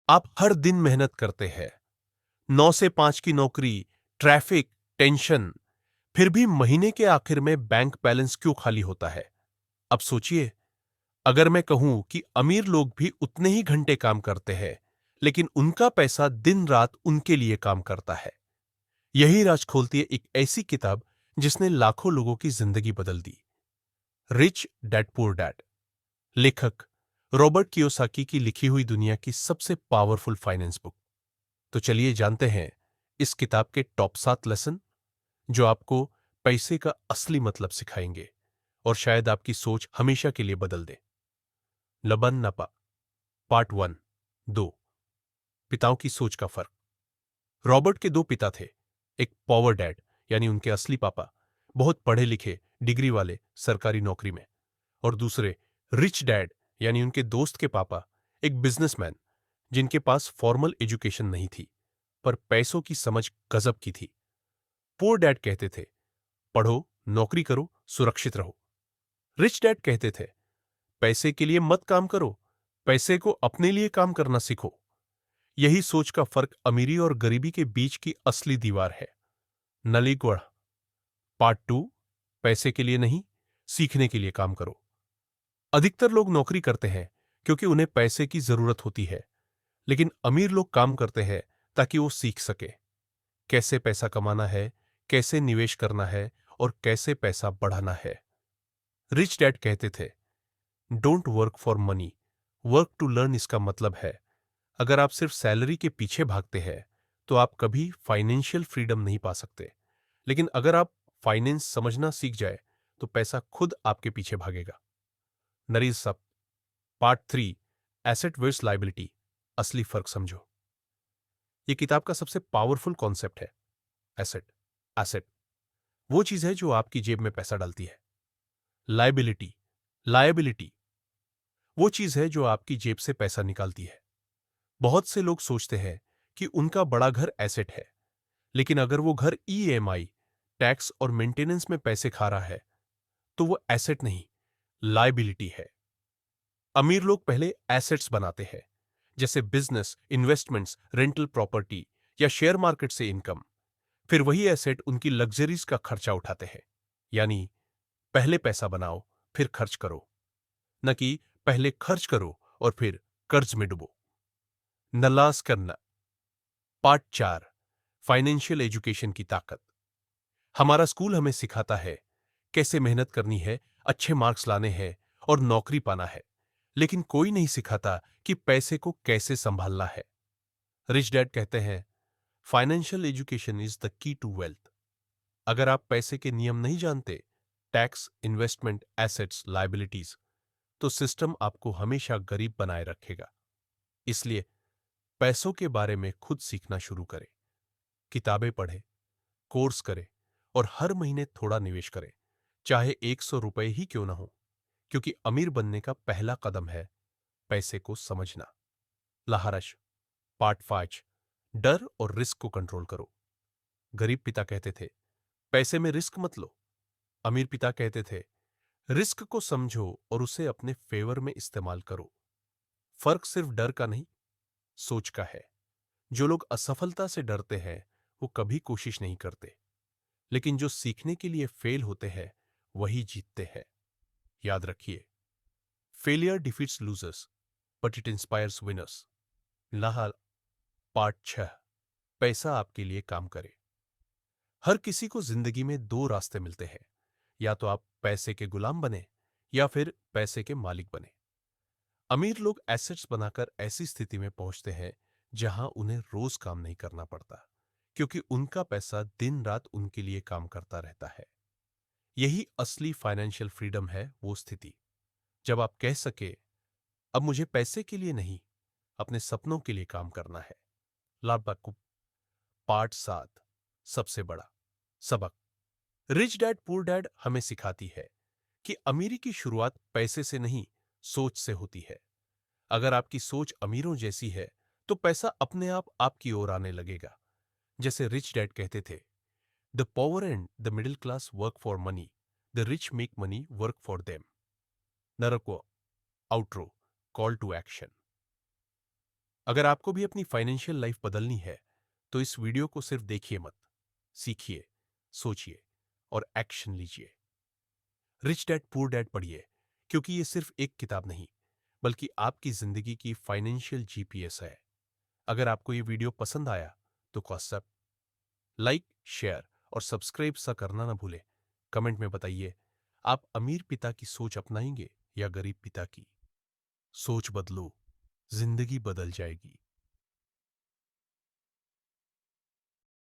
आप हर दिन मेहनत करते हैं, 9 से 5 की नौकरी, ट्रैफिक, टेंशन, फिर भी महीने के आखिर में बैंक बैलेंस क्यों खाली होता है? अब सोचिए, अगर मैं कहूं कि अमीर लोग भी उतने ही घंटे काम करते हैं, लेकिन उनका पैसा दिन रात उनके लिए काम करता है। यही राज खोलती है एक ऐसी किताब जिसने लाखों लोगों की जिंदगी बदल दी। रिच डैड पुअर डैड, लेखक रॉबर्ट कियोसाकी की लिखी हुई दुनिया की सबसे पावरफुल फाइनेंस बुक। तो चलिए जानते हैं इस किताब के टॉप 7 लेसन जो आपको पैसे का असली मतलब सिखाएंगे और शायद आपकी सोच हमेशा के लिए बदल दे। लबन नपा, पार्ट 1। 2, पिताओं की सोच का फर्क। रॉबर्ट के दो पिता थे। एक पॉवर डैड यानी उनके असली पापा, बहुत पढ़े लिखे, डिग्री वाले, सरकारी नौकरी में। और दूसरे रिच डैड यानी उनके दोस्त के पापा, एक बिजनेसमैन जिनके पास फॉर्मल एजुकेशन नहीं थी, पर पैसों की समझ गजब की थी। पुअर डैड कहते थे, पढ़ो, नौकरी करो, सुरक्षित रहो। रिच डैड कहते थे, पैसे के लिए मत काम करो, पैसे को अपने लिए काम करना सीखो। यही सोच का फर्क अमीरी और गरीबी के बीच की असली दीवार है। नलीगढ़, पार्ट 2। पैसे के लिए नहीं, सीखने के लिए काम करो। अधिकतर लोग नौकरी करते हैं क्योंकि उन्हें पैसे की जरूरत होती है, लेकिन अमीर लोग काम करते हैं ताकि वो सीख सके कैसे पैसा कमाना है, कैसे निवेश करना है और कैसे पैसा बढ़ाना है। रिच डैड कहते थे, don't work for money, work to learn. इसका मतलब है, अगर आप सिर्फ सैलरी के पीछे भागते हैं तो आप कभी फाइनेंशियल फ्रीडम नहीं पा सकते, लेकिन अगर आप फाइनेंस समझना सीख जाए तो पैसा खुद आपके पीछे भागेगा। नरीज सब, पार्ट 3। एसेट वर्स लाइबिलिटी, असली फर्क समझो। यह किताब का सबसे पावरफुल कॉन्सेप्ट है। एसेट, एसेट वो चीज है जो आपकी जेब में पैसा डालती है। लाइबिलिटी, लायबिलिटी वो चीज है जो आपकी जेब से पैसा निकालती है। बहुत से लोग सोचते हैं कि उनका बड़ा घर एसेट है, लेकिन अगर वो घर ईएमआई, टैक्स और मेंटेनेंस में पैसे खा रहा है तो वो एसेट नहीं, लायबिलिटी है। अमीर लोग पहले एसेट्स बनाते हैं, जैसे बिजनेस, इन्वेस्टमेंट्स, रेंटल प्रॉपर्टी या शेयर मार्केट से इनकम। फिर वही एसेट उनकी लग्जरीज का खर्चा उठाते हैं। यानी पहले पैसा बनाओ, फिर खर्च करो, न कि पहले खर्च करो और फिर कर्ज में डूबो। नलास करना, पार्ट 4। फाइनेंशियल एजुकेशन की ताकत। हमारा स्कूल हमें सिखाता है कैसे मेहनत करनी है, अच्छे मार्क्स लाने हैं और नौकरी पाना है, लेकिन कोई नहीं सिखाता कि पैसे को कैसे संभालना है। रिच डैड कहते हैं, financial education is the key to wealth. अगर आप पैसे के नियम नहीं जानते, टैक्स, इन्वेस्टमेंट, एसेट्स, लायबिलिटीज, तो सिस्टम आपको हमेशा गरीब बनाए रखेगा। इसलिए पैसों के बारे में खुद सीखना शुरू करें, किताबें पढ़ें, कोर्स करें और हर महीने थोड़ा निवेश करें, चाहे 100 रुपए ही क्यों ना हो, क्योंकि अमीर बनने का पहला कदम है पैसे को समझना। लाहरश, पार्ट 5। डर और रिस्क को कंट्रोल करो। गरीब पिता कहते थे, पैसे में रिस्क मत लो। अमीर पिता कहते थे, रिस्क को समझो और उसे अपने फेवर में इस्तेमाल करो। फर्क सिर्फ डर का नहीं, सोच का है। जो लोग असफलता से डरते हैं वो कभी कोशिश नहीं करते, लेकिन जो सीखने के लिए फेल होते हैं वही जीतते हैं। याद रखिए, failure defeats losers but it inspires winners. Lahaul, part 6। पैसा आपके लिए काम करे। हर किसी को जिंदगी में दो रास्ते मिलते हैं, या तो आप पैसे के गुलाम बने या फिर पैसे के मालिक बने। अमीर लोग एसेट्स बनाकर ऐसी स्थिति में पहुंचते हैं जहां उन्हें रोज काम नहीं करना पड़ता, क्योंकि उनका पैसा दिन रात उनके लिए काम करता रहता है। यही असली फाइनेंशियल फ्रीडम है, वो स्थिति जब आप कह सके, अब मुझे पैसे के लिए नहीं, अपने सपनों के लिए काम करना है। लाडबाकू, पार्ट 7। सबसे बड़ा सबक। रिच डैड पुअर डैड हमें सिखाती है कि अमीरी की शुरुआत पैसे से नहीं, सोच से होती है। अगर आपकी सोच अमीरों जैसी है तो पैसा अपने आप आपकी ओर आने लगेगा। जैसे रिच डैड कहते थे, the poor and the middle class work for money, the rich make money work for them. नरको, आउट्रो, कॉल टू एक्शन। अगर आपको भी अपनी फाइनेंशियल लाइफ बदलनी है तो इस वीडियो को सिर्फ देखिए मत, सीखिए, सोचिए और एक्शन लीजिए। रिच डैड पुअर डैड पढ़िए, क्योंकि ये सिर्फ एक किताब नहीं बल्कि आपकी जिंदगी की फाइनेंशियल जीपीएस है। अगर आपको ये वीडियो पसंद आया तो व्हाट्सएप लाइक, शेयर और सब्सक्राइब सा करना ना भूलें। कमेंट में बताइए, आप अमीर पिता की सोच अपनाएंगे या गरीब पिता की। सोच बदलो, जिंदगी बदल जाएगी।